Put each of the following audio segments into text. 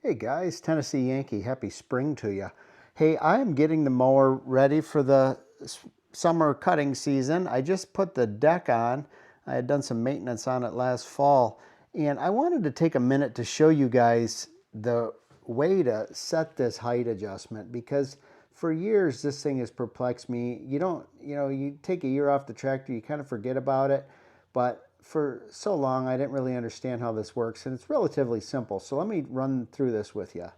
Hey guys, Tennessee Yankee, happy spring to you. Hey, I am getting the mower ready for the summer cutting season. I just put the deck on. I had done some maintenance on it last fall, and I wanted to take a minute to show you guys the way to set this height adjustment, because for years this thing has perplexed me. You take a year off the tractor, you kind of forget about it, but for so long I didn't really understand how this works, and it's relatively simple. So let me run through this with you.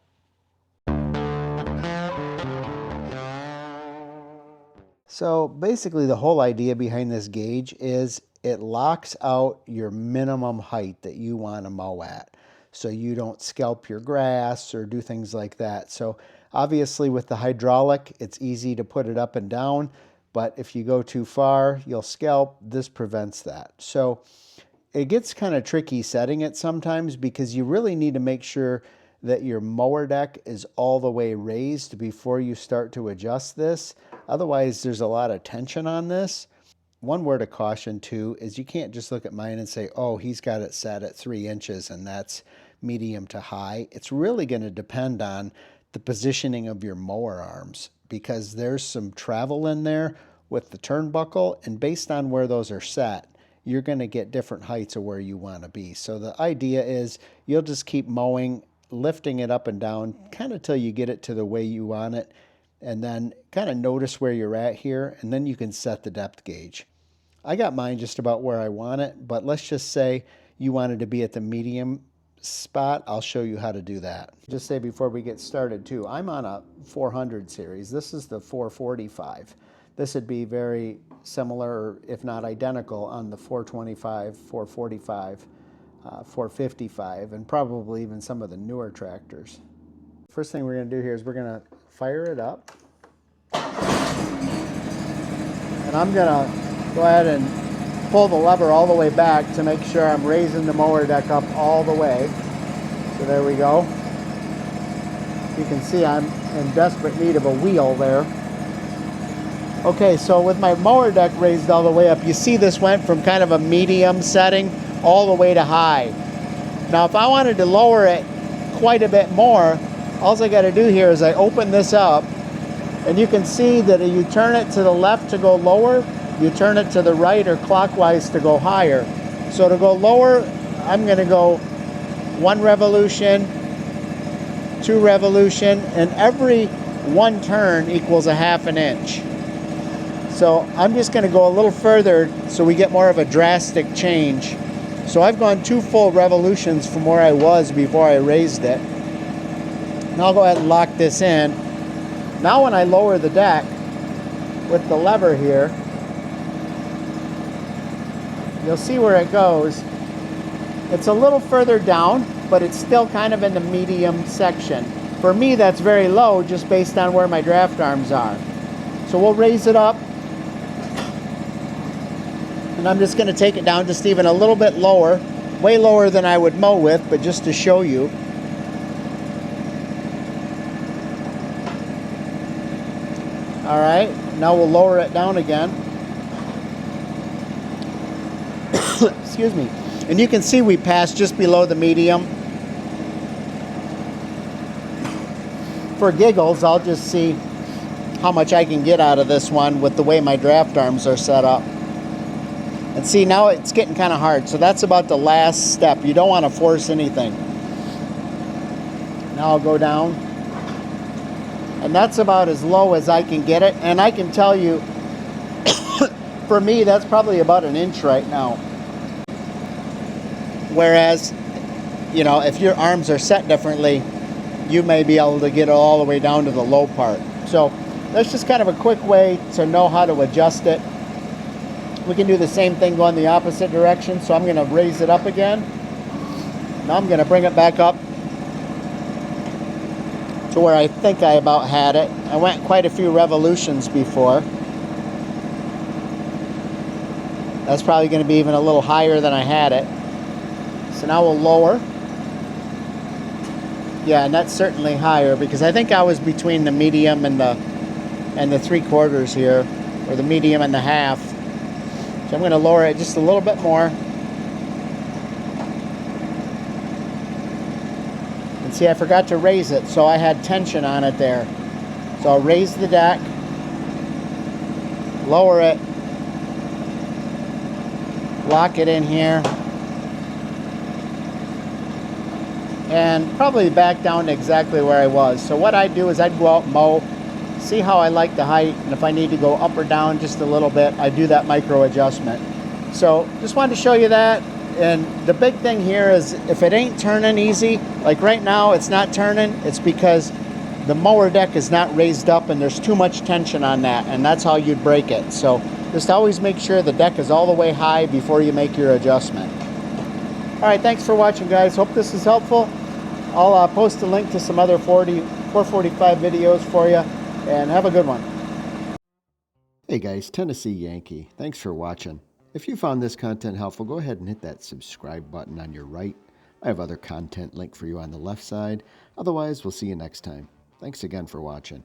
So basically the whole idea behind this gauge is it locks out your minimum height that you want to mow at, so you don't scalp your grass or do things like that. So obviously with the hydraulic, it's easy to put it up and down, but if you go too far, you'll scalp. This prevents that. So it gets kind of tricky setting it sometimes, because you really need to make sure that your mower deck is all the way raised before you start to adjust this. Otherwise, there's a lot of tension on this. One word of caution too is you can't just look at mine and say, oh, he's got it set at 3 inches and that's medium to high. It's really going to depend on the positioning of your mower arms, because there's some travel in there with the turnbuckle, and based on where those are set, you're going to get different heights of where you want to be. So the idea is you'll just keep mowing, lifting it up and down kind of till you get it to the way you want it, and then kind of notice where you're at here, and then you can set the depth gauge. I got mine just about where I want it, but let's just say you wanted to be at the medium spot. I'll show you how to do that. Just say before we get started too, I'm on a 400 series. This is the 445. This would be very similar, if not identical, on the 425, 445, 455, and probably even some of the newer tractors. First thing we're going to do here is we're going to fire it up. And I'm going to go ahead and pull the lever all the way back to make sure I'm raising the mower deck up all the way. So there we go. You can see I'm in desperate need of a wheel there. Okay, so with my mower deck raised all the way up, you see this went from kind of a medium setting all the way to high. Now if I wanted to lower it quite a bit more, all I got to do here is I open this up, and you can see that you turn it to the left to go lower, you turn it to the right or clockwise to go higher. So to go lower, I'm going to go 1 revolution, 2 revolution, and every 1 turn equals a ½ an inch. So I'm just going to go a little further so we get more of a drastic change. So I've gone 2 full revolutions from where I was before I raised it. Now I'll go ahead and lock this in. Now when I lower the deck with the lever here, you'll see where it goes. It's a little further down, but it's still kind of in the medium section. For me, that's very low just based on where my draft arms are. So we'll raise it up. And I'm just going to take it down just even a little bit lower, way lower than I would mow with, but just to show you. All right, now we'll lower it down again. Excuse me. And you can see we passed just below the medium. For giggles, I'll just see how much I can get out of this one with the way my draft arms are set up. And see, now it's getting kind of hard. So that's about the last step. You don't want to force anything. Now I'll go down. And that's about as low as I can get it. And I can tell you, for me, that's probably about 1 inch right now. Whereas, you know, if your arms are set differently, you may be able to get it all the way down to the low part. So that's just kind of a quick way to know how to adjust it. We can do the same thing going the opposite direction. So I'm going to raise it up again. Now I'm going to bring it back up to where I think I about had it. I went quite a few revolutions before. That's probably going to be even a little higher than I had it. So now we'll lower. Yeah, and that's certainly higher, because I think I was between the medium and the 3/4 here, or the medium and the half. So I'm going to lower it just a little bit more. And see, I forgot to raise it, so I had tension on it there. So I'll raise the deck, lower it, lock it in here, and probably back down to exactly where I was. So what I'd do is I'd go out and mow, see how I like the height, and if I need to go up or down just a little bit, I do that micro adjustment. So just wanted to show you that. And the big thing here is if it ain't turning easy, like right now it's not turning, it's because the mower deck is not raised up and there's too much tension on that, and that's how you'd break it. So just always make sure the deck is all the way high before you make your adjustment. All right, thanks for watching, guys. Hope this is helpful. I'll post a link to some other 445 videos for you, and have a good one. Hey guys, Tennessee Yankee. Thanks for watching. If you found this content helpful, go ahead and hit that subscribe button on your right. I have other content linked for you on the left side. Otherwise, we'll see you next time. Thanks again for watching.